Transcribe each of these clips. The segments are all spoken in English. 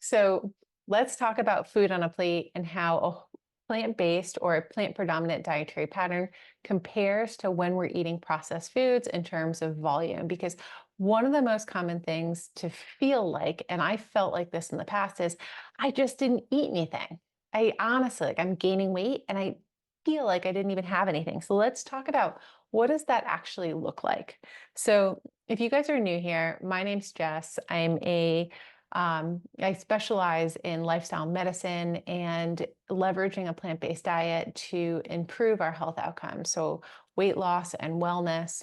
So let's talk about food on a plate and how a plant-based or a plant-predominant dietary pattern compares to when we're eating processed foods in terms of volume. Because one of the most common things to feel like, and I felt like this in the past, is I just didn't eat anything. I honestly, like I'm gaining weight and I feel like I didn't even have anything. So let's talk about what does that actually look like? So if you guys are new here, my name's Jess. I specialize in lifestyle medicine and leveraging a plant-based diet to improve our health outcomes, so weight loss and wellness.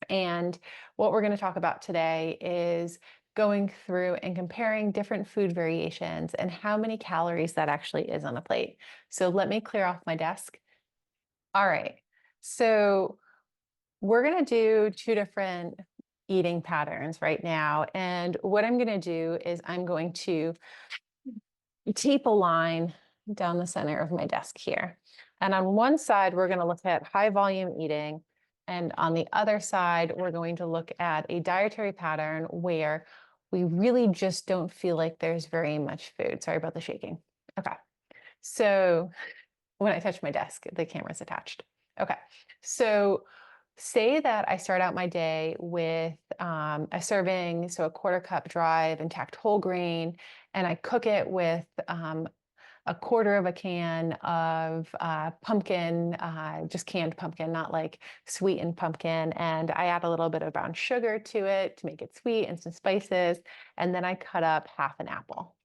And what we're going to talk about today is going through and comparing different food variations and how many calories that actually is on a plate. So let me clear off my desk. All right. So we're going to do two different eating patterns right now. And what I'm going to do is I'm going to tape a line down the center of my desk here. And on one side, we're going to look at high volume eating. And on the other side, we're going to look at a dietary pattern where we really just don't feel like there's very much food. Sorry about the shaking. Okay. So when I touch my desk, the camera's attached. Okay. So say that I start out my day with a serving, so a quarter cup dry of intact whole grain, and I cook it with a quarter of a can of pumpkin, just canned pumpkin, not like sweetened pumpkin. And I add a little bit of brown sugar to it to make it sweet and some spices. And then I cut up half an apple.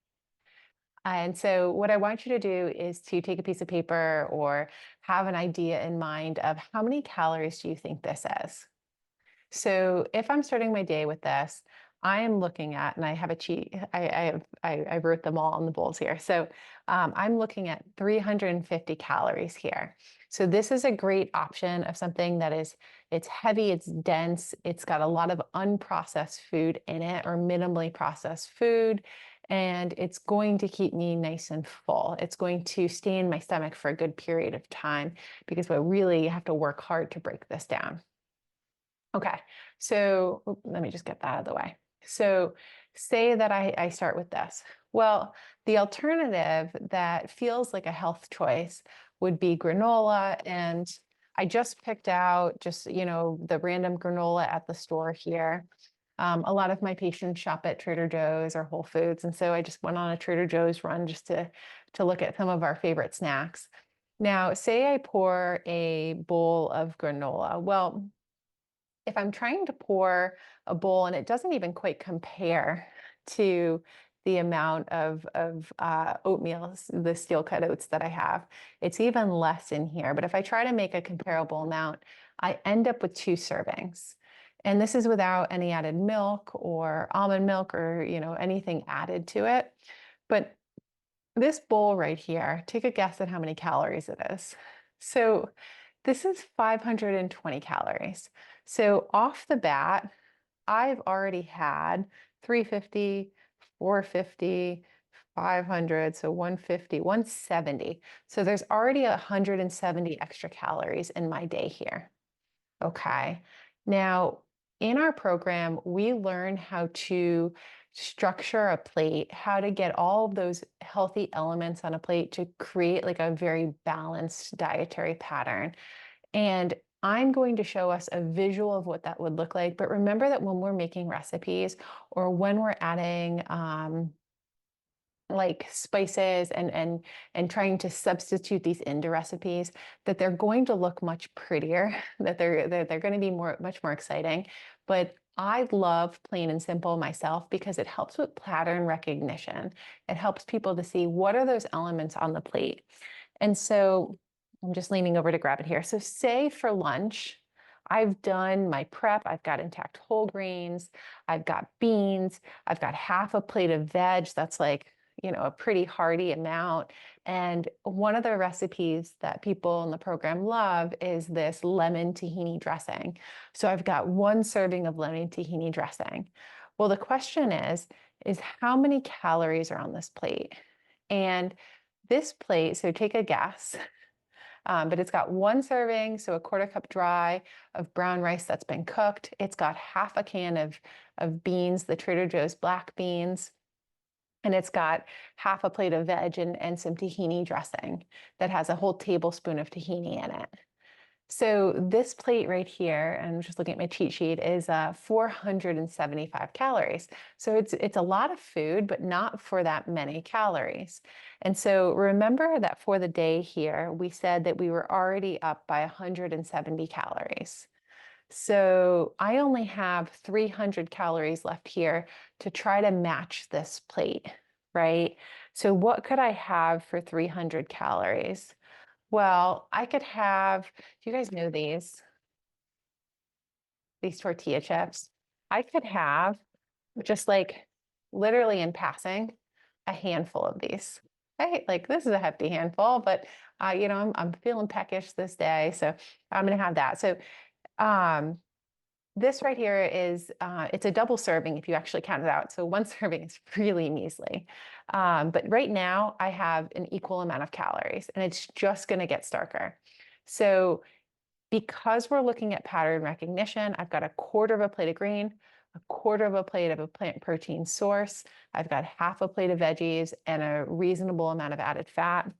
And so what I want you to do is to take a piece of paper or have an idea in mind of how many calories do you think this is? So if I'm starting my day with this, I am looking at, and I have a cheat, I wrote them all on the bowls here. So I'm looking at 350 calories here. So this is a great option of something that is, it's heavy, it's dense, it's got a lot of unprocessed food in it or minimally processed food. And it's going to keep me nice and full. It's going to stay in my stomach for a good period of time because we really have to work hard to break this down. Okay, so let me just get that out of the way. So say that I start with this. Well, the alternative that feels like a health choice would be granola. And I just picked out the random granola at the store here. A lot of my patients shop at Trader Joe's or Whole Foods. And so I just went on a Trader Joe's run just to look at some of our favorite snacks. Now, say I pour a bowl of granola. Well, if I'm trying to pour a bowl and it doesn't even quite compare to the amount of oatmeal, the steel cut oats that I have, it's even less in here. But if I try to make a comparable amount, I end up with 2 servings. And this is without any added milk or almond milk or anything added to it. But this bowl right here, take a guess at how many calories it is. So this is 520 calories. So off the bat, I've already had 350, 450, 500, so 150, 170. So there's already 170 extra calories in my day here. Okay. Now, in our program, we learn how to structure a plate, how to get all of those healthy elements on a plate to create like a very balanced dietary pattern. And I'm going to show us a visual of what that would look like. But remember that when we're making recipes or when we're adding like spices and trying to substitute these into recipes, that they're going to look much prettier, that they're going to be much more exciting. But I love plain and simple myself because it helps with pattern recognition. It helps people to see what are those elements on the plate. And so I'm just leaning over to grab it here. So say for lunch, I've done my prep. I've got intact whole grains. I've got beans. I've got half a plate of veg. That's like a pretty hearty amount. And one of the recipes that people in the program love is this lemon tahini dressing. So I've got 1 serving of lemon tahini dressing. Well, the question is how many calories are on this plate? And this plate, so take a guess, but it's got 1 serving, so a quarter cup dry of brown rice that's been cooked. It's got half a can of beans, the Trader Joe's black beans. And it's got half a plate of veg and some tahini dressing that has a whole tablespoon of tahini in it. So this plate right here, and I'm just looking at my cheat sheet, is 475 calories. So it's a lot of food, but not for that many calories. And so remember that for the day here, we said that we were already up by 170 calories. So I only have 300 calories left here to try to match this plate, right? So what could I have for 300 calories? Well, I could have, do you guys know these tortilla chips? I could have just like literally in passing a handful of these. Right? Like this is a hefty handful, but I'm feeling peckish this day, so I'm gonna have that. So um, this right here is, it's a double serving if you actually count it out. So one serving is really measly. But right now I have an equal amount of calories and it's just going to get starker. So because we're looking at pattern recognition, I've got a quarter of a plate of green, a quarter of a plate of a plant protein source. I've got half a plate of veggies and a reasonable amount of added fat.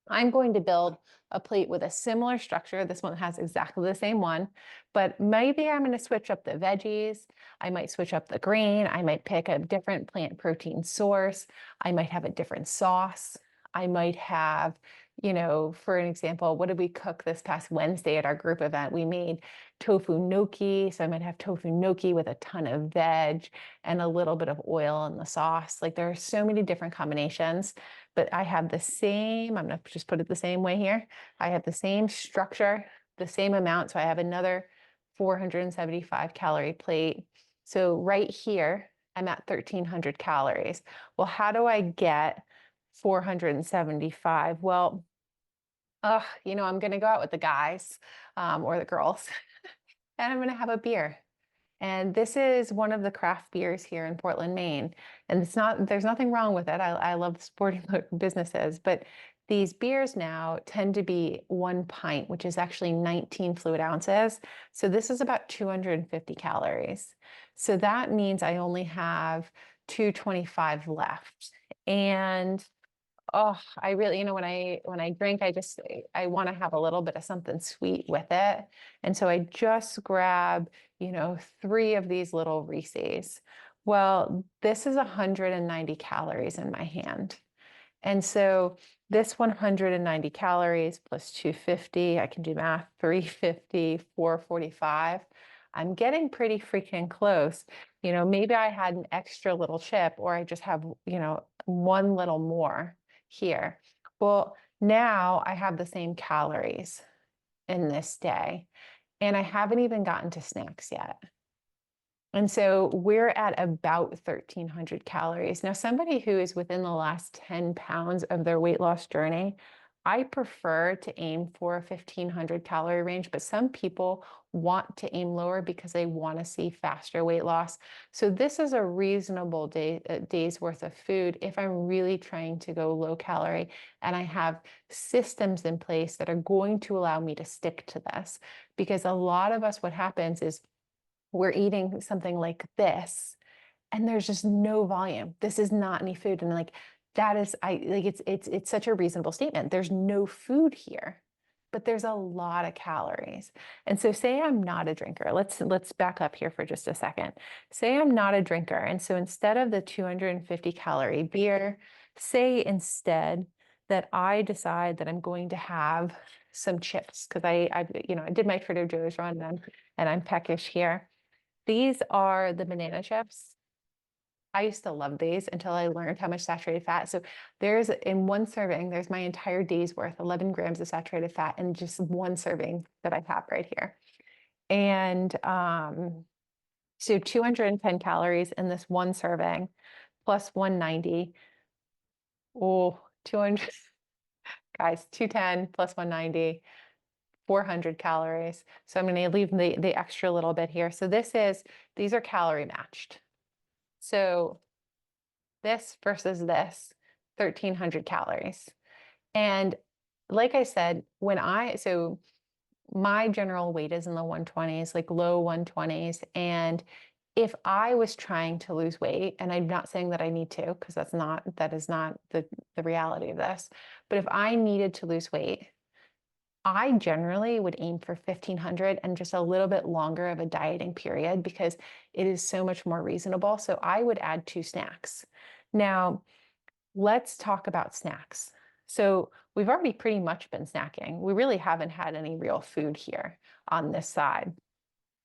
I'm going to build a plate with a similar structure. This one has exactly the same one, but maybe I'm going to switch up the veggies. I might switch up the grain. I might pick a different plant protein source. I might have a different sauce. I might have, for an example, what did we cook this past Wednesday at our group event? We made tofu gnocchi. So I might have tofu gnocchi with a ton of veg and a little bit of oil in the sauce. Like there are so many different combinations, but I have the same, I'm going to just put it the same way here. I have the same structure, the same amount. So I have another 475 calorie plate. So right here, I'm at 1,300 calories. Well, how do I get 475? Well, I'm going to go out with the guys or the girls and I'm going to have a beer. And this is one of the craft beers here in Portland, Maine. And there's nothing wrong with it. I love supporting businesses, but these beers now tend to be 1 pint, which is actually 19 fluid ounces. So this is about 250 calories. So that means I only have 225 left. And I really, when I drink, I want to have a little bit of something sweet with it. And so I just grab, 3 of these little Reese's. Well, this is 190 calories in my hand. And so this 190 calories plus 250, I can do math, 350, 445. I'm getting pretty freaking close. Maybe I had an extra little chip or I just have, one little more here. Well, now I have the same calories in this day, and I haven't even gotten to snacks yet. And so we're at about 1,300 calories. Now, somebody who is within the last 10 pounds of their weight loss journey, I prefer to aim for a 1,500 calorie range, but some people want to aim lower because they want to see faster weight loss. So this is a reasonable day's worth of food if I'm really trying to go low calorie and I have systems in place that are going to allow me to stick to this. Because a lot of us, what happens is we're eating something like this and there's just no volume. This is not any food. And like, that is, it's such a reasonable statement. There's no food here, but there's a lot of calories. And so say I'm not a drinker. Let's back up here for just a second. Say I'm not a drinker. And so instead of the 250 calorie beer, say instead that I decide that I'm going to have some chips because I did my Trader Joe's run and I'm peckish here. These are the banana chips. I used to love these until I learned how much saturated fat. So in one serving, there's my entire day's worth, 11 grams of saturated fat in just one serving that I have right here. And so 210 calories in this one serving plus 190. Oh, 200, guys, 210 plus 190. 400 calories. So I'm going to leave the extra little bit here. So these are calorie matched. So this versus this, 1,300 calories. And like I said, my general weight is in the 120s, like low 120s. And if I was trying to lose weight, and I'm not saying that I need to, because that is not the reality of this, but if I needed to lose weight, I generally would aim for 1500 and just a little bit longer of a dieting period because it is so much more reasonable. So I would add 2 snacks. Now, let's talk about snacks. So we've already pretty much been snacking. We really haven't had any real food here on this side.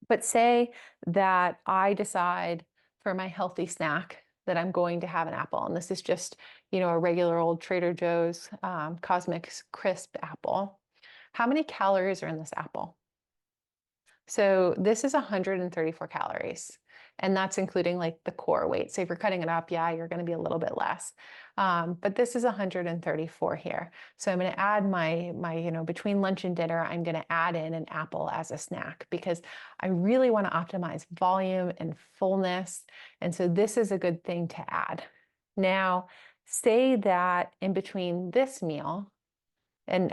But say that I decide for my healthy snack that I'm going to have an apple, and this is just, a regular old Trader Joe's Cosmic Crisp apple. How many calories are in this apple? So this is 134 calories, and that's including like the core weight. So if you're cutting it up, yeah, you're going to be a little bit less. But this is 134 here. So I'm going to add my between lunch and dinner, I'm going to add in an apple as a snack because I really want to optimize volume and fullness. And so this is a good thing to add. Now, say that in between this meal, and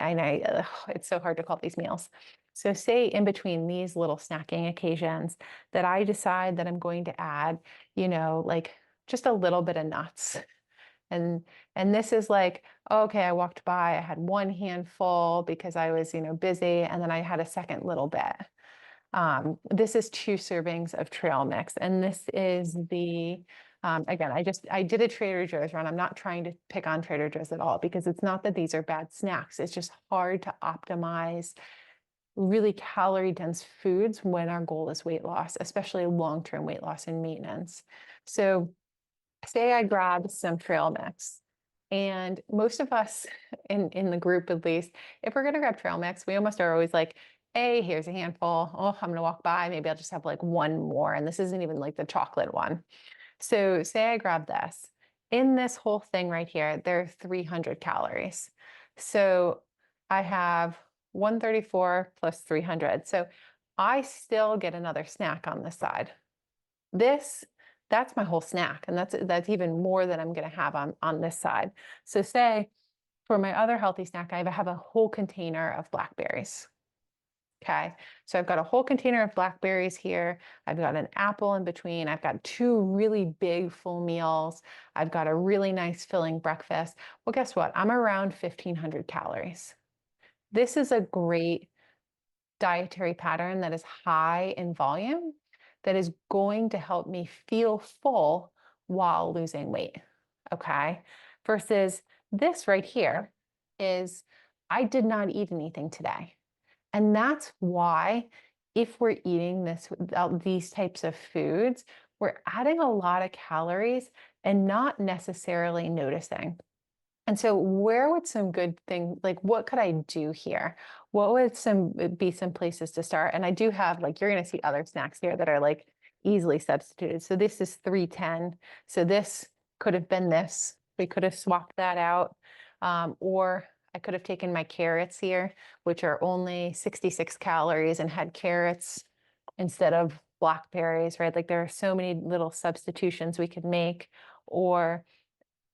it's so hard to call these meals. So say in between these little snacking occasions that I decide that I'm going to add, like just a little bit of nuts. And this is like, okay, I walked by, I had one handful because I was, busy, and then I had a second little bit. This is 2 servings of trail mix, and this is again, I did a Trader Joe's run. I'm not trying to pick on Trader Joe's at all because it's not that these are bad snacks. It's just hard to optimize really calorie dense foods when our goal is weight loss, especially long-term weight loss and maintenance. So say I grab some trail mix. And most of us in the group, at least, if we're going to grab trail mix, we almost are always like, hey, here's a handful. Oh, I'm going to walk by. Maybe I'll just have like one more. And this isn't even like the chocolate one. So say I grab this. In this whole thing right here, there are 300 calories. So I have 134 plus 300. So I still get another snack on the side. That's my whole snack, and that's even more than I'm going to have on this side. So say for my other healthy snack, I have a whole container of blackberries. Okay, so I've got a whole container of blackberries here. I've got an apple in between. I've got 2 really big full meals. I've got a really nice filling breakfast. Well, guess what? I'm around 1500 calories. This is a great dietary pattern that is high in volume, that is going to help me feel full while losing weight. Okay. Versus this right here is I did not eat anything today. And that's why if we're eating these types of foods, we're adding a lot of calories and not necessarily noticing. And so where would some good thing, like what could I do here? What would be some places to start? And I do have, like, you're going to see other snacks here that are like easily substituted. So this is 310. So this could have been this. We could have swapped that out. Or I could have taken my carrots here, which are only 66 calories, and had carrots instead of blackberries, right? Like there are so many little substitutions we could make. Or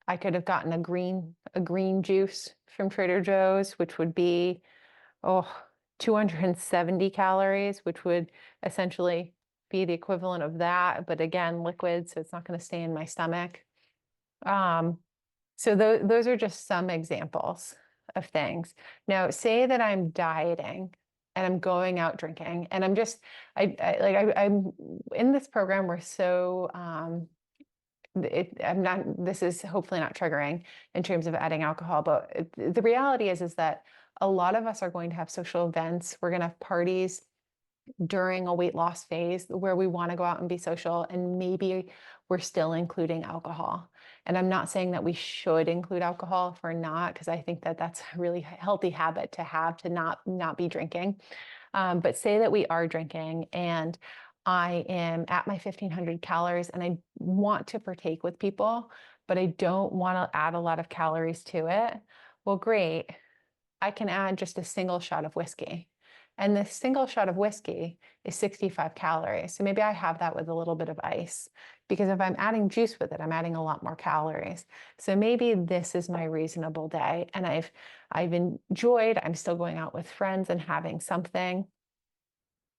I could have gotten a green juice from Trader Joe's, which would be, 270 calories, which would essentially be the equivalent of that, but again, liquid, so it's not going to stay in my stomach. So those are just some examples of things. Now, say that I'm dieting and I'm going out drinking, and I'm in this program. We're so this is hopefully not triggering in terms of adding alcohol, but the reality is that a lot of us are going to have social events. We're going to have parties during a weight loss phase where we want to go out and be social, and maybe we're still including alcohol. And I'm not saying that we should include alcohol if we're not, because I think that that's a really healthy habit to have, to not be drinking. But say that we are drinking and I am at my 1500 calories and I want to partake with people, but I don't want to add a lot of calories to it. Well, great. I can add just a single shot of whiskey. And the single shot of whiskey is 65 calories. So maybe I have that with a little bit of ice, because if I'm adding juice with it, I'm adding a lot more calories. So maybe this is my reasonable day. And I've enjoyed, I'm still going out with friends and having something.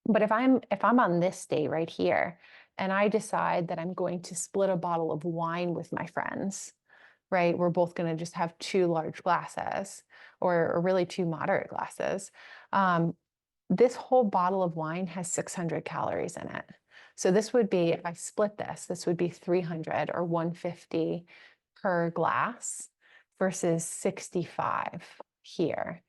But if I'm on this day right here, and I decide that I'm going to split a bottle of wine with my friends, right? We're both going to just have two large glasses or really two moderate glasses. This whole bottle of wine has 600 calories in it. So this would be, if I split this would be 300 or 150 per glass versus 65 here.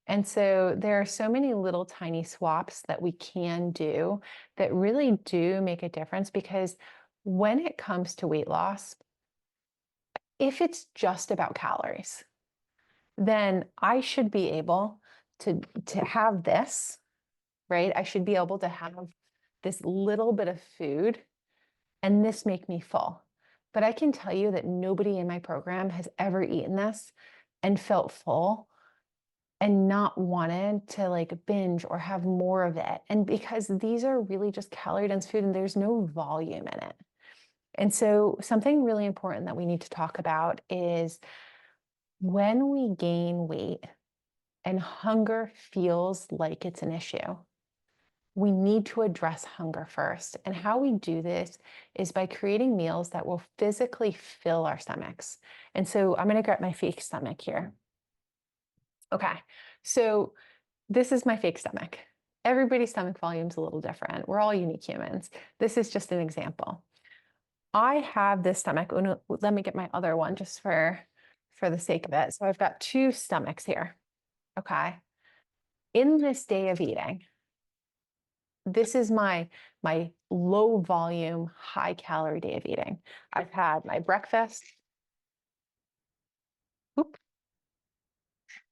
And so there are so many little tiny swaps that we can do that really do make a difference, because when it comes to weight loss, if it's just about calories, then I should be able to have this, right? I should be able to have this little bit of food and this make me full. But I can tell you that nobody in my program has ever eaten this and felt full and not wanted to like binge or have more of it. And because these are really just calorie dense food and there's no volume in it. And so something really important that we need to talk about is when we gain weight and hunger feels like it's an issue, we need to address hunger first. And how we do this is by creating meals that will physically fill our stomachs. And so I'm going to grab my fake stomach here. Okay, so this is my fake stomach. Everybody's stomach volume is a little different. We're all unique humans. This is just an example. I have this stomach. Let me get my other one just for the sake of it. So I've got two stomachs here. Okay. In this day of eating, this is my low volume, high calorie day of eating. I've had my breakfast. Oop,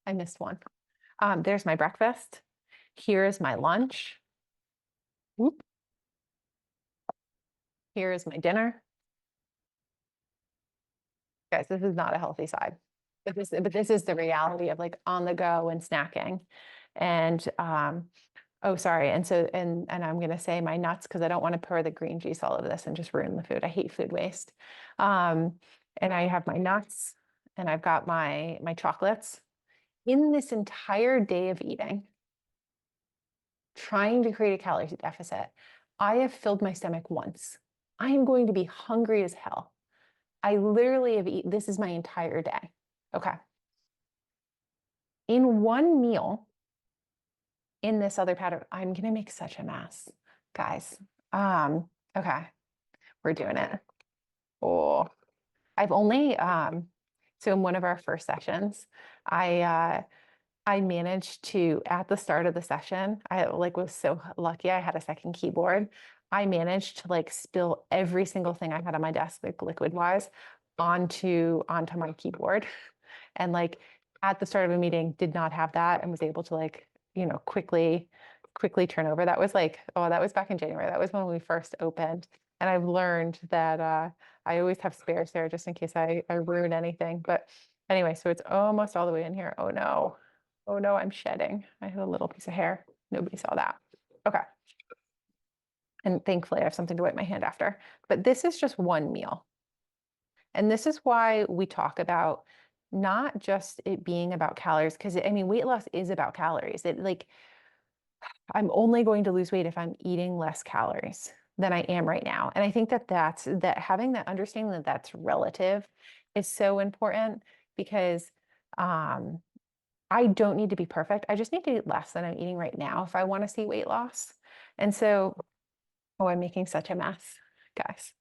I missed one. There's my breakfast. Here is my lunch. Whoop. Here is my dinner. Guys, this is not a healthy side, but this is the reality of like on the go and snacking. And oh, sorry. And so, and I'm going to say my nuts, because I don't want to pour the green juice all over this and just ruin the food. I hate food waste. And I have my nuts and I've got my chocolates. In this entire day of eating, trying to create a calorie deficit, I have filled my stomach once. I am going to be hungry as hell. I literally have eaten, this is my entire day. Okay. In one meal, in this other pattern, I'm going to make such a mess, guys. Okay, we're doing it. Oh, I've only, so in one of our first sessions, I managed to, at the start of the session, I like was so lucky I had a second keyboard. I managed to like spill every single thing I had on my desk, like liquid wise, onto my keyboard. And like at the start of a meeting, did not have that and was able to like, quickly turn over. That was like, oh, that was back in January. That was when we first opened. And I've learned that I always have spares there just in case I ruin anything. But anyway, so it's almost all the way in here. Oh no. Oh no, I'm shedding. I have a little piece of hair. Nobody saw that. Okay. And thankfully I have something to wipe my hand after. But this is just one meal. And this is why we talk about not just it being about calories, because I mean, weight loss is about calories. It like, I'm only going to lose weight if I'm eating less calories than I am right now. And I think that having that understanding that that's relative is so important, because I don't need to be perfect. I just need to eat less than I'm eating right now if I want to see weight loss. And so, oh, I'm making such a mess, guys.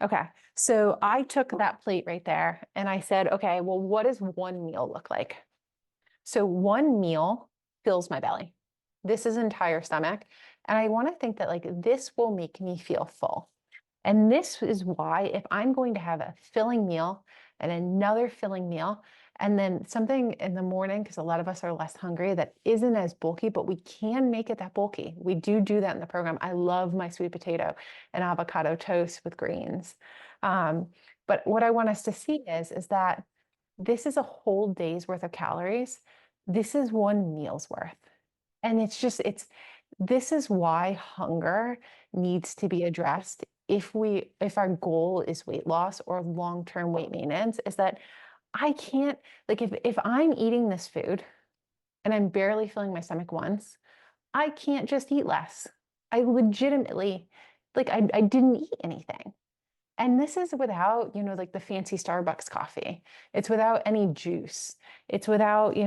Okay, so I took that plate right there and I said, okay, well, what does one meal look like? So one meal fills my belly. This is entire stomach. And I want to think that like this will make me feel full. And this is why if I'm going to have a filling meal and another filling meal, and then something in the morning, because a lot of us are less hungry, that isn't as bulky, but we can make it that bulky. We do that in the program. I love my sweet potato and avocado toast with greens. But what I want us to see is that this is a whole day's worth of calories. This is one meal's worth. And this is why hunger needs to be addressed if our goal is weight loss or long-term weight maintenance, is that I can't, like if I'm eating this food and I'm barely filling my stomach once, I can't just eat less. I legitimately like I didn't eat anything. And this is without, like the fancy Starbucks coffee. It's without any juice. It's without,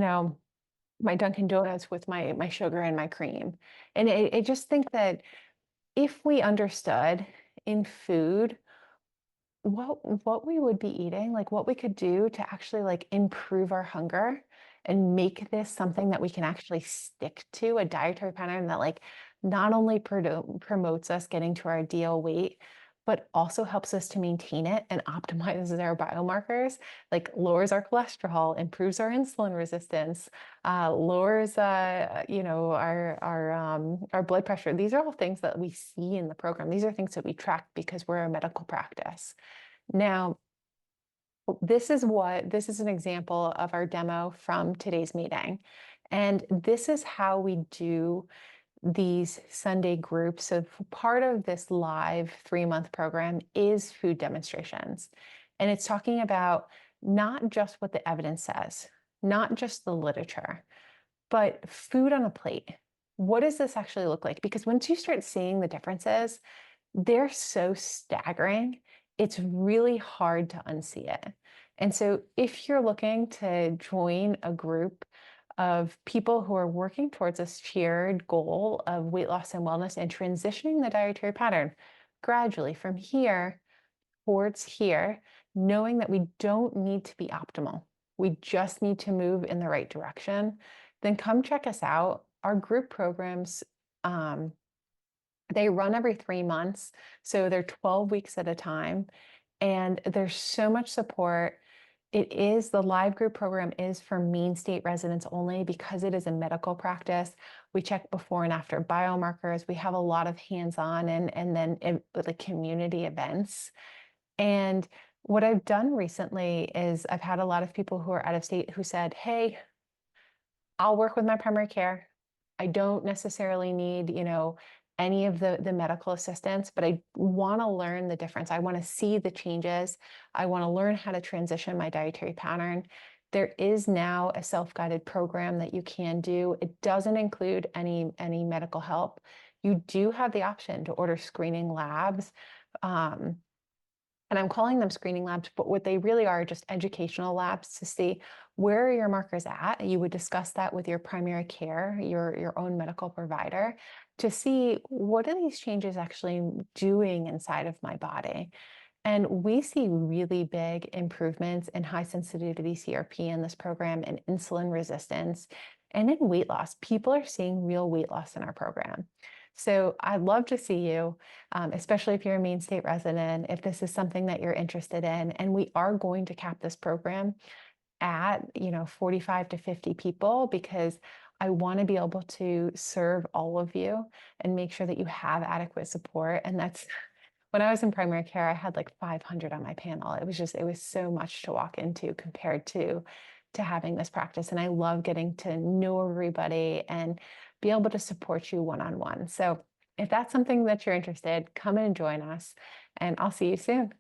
my Dunkin' Donuts with my sugar and my cream. And I just think that if we understood in food what we would be eating, like what we could do to actually like improve our hunger and make this something that we can actually stick to, a dietary pattern that like not only promotes us getting to our ideal weight, but also helps us to maintain it and optimizes our biomarkers, like lowers our cholesterol, improves our insulin resistance, lowers our blood pressure. These are all things that we see in the program. These are things that we track because we're a medical practice. Now, this is an example of our demo from today's meeting. And this is how we do these Sunday groups. So part of this live 3-month program is food demonstrations. And it's talking about not just what the evidence says, not just the literature, but food on a plate. What does this actually look like? Because once you start seeing the differences, they're so staggering, it's really hard to unsee it. And so if you're looking to join a group of people who are working towards a shared goal of weight loss and wellness and transitioning the dietary pattern gradually from here towards here, knowing that we don't need to be optimal, we just need to move in the right direction, then come check us out. Our group programs, they run every 3 months, so they're 12 weeks at a time, and there's so much support. The live group program is for Maine State residents only because it is a medical practice. We check before and after biomarkers. We have a lot of hands-on and then the community events. And what I've done recently is I've had a lot of people who are out of state who said, hey, I'll work with my primary care. I don't necessarily need, any of the medical assistance, but I want to learn the difference. I want to see the changes. I want to learn how to transition my dietary pattern. There is now a self-guided program that you can do. It doesn't include any medical help. You do have the option to order screening labs. And I'm calling them screening labs, but what they really are just educational labs to see where are your markers at. You would discuss that with your primary care, your own medical provider, to see what are these changes actually doing inside of my body. And we see really big improvements in high sensitivity CRP in this program and insulin resistance and in weight loss. People are seeing real weight loss in our program. So I'd love to see you, especially if you're a Maine State resident, if this is something that you're interested in. And we are going to cap this program at 45 to 50 people because I want to be able to serve all of you and make sure that you have adequate support. And that's when I was in primary care, I had like 500 on my panel. It was so much to walk into compared to having this practice. And I love getting to know everybody and be able to support you one-on-one. So if that's something that you're interested, come and join us and I'll see you soon.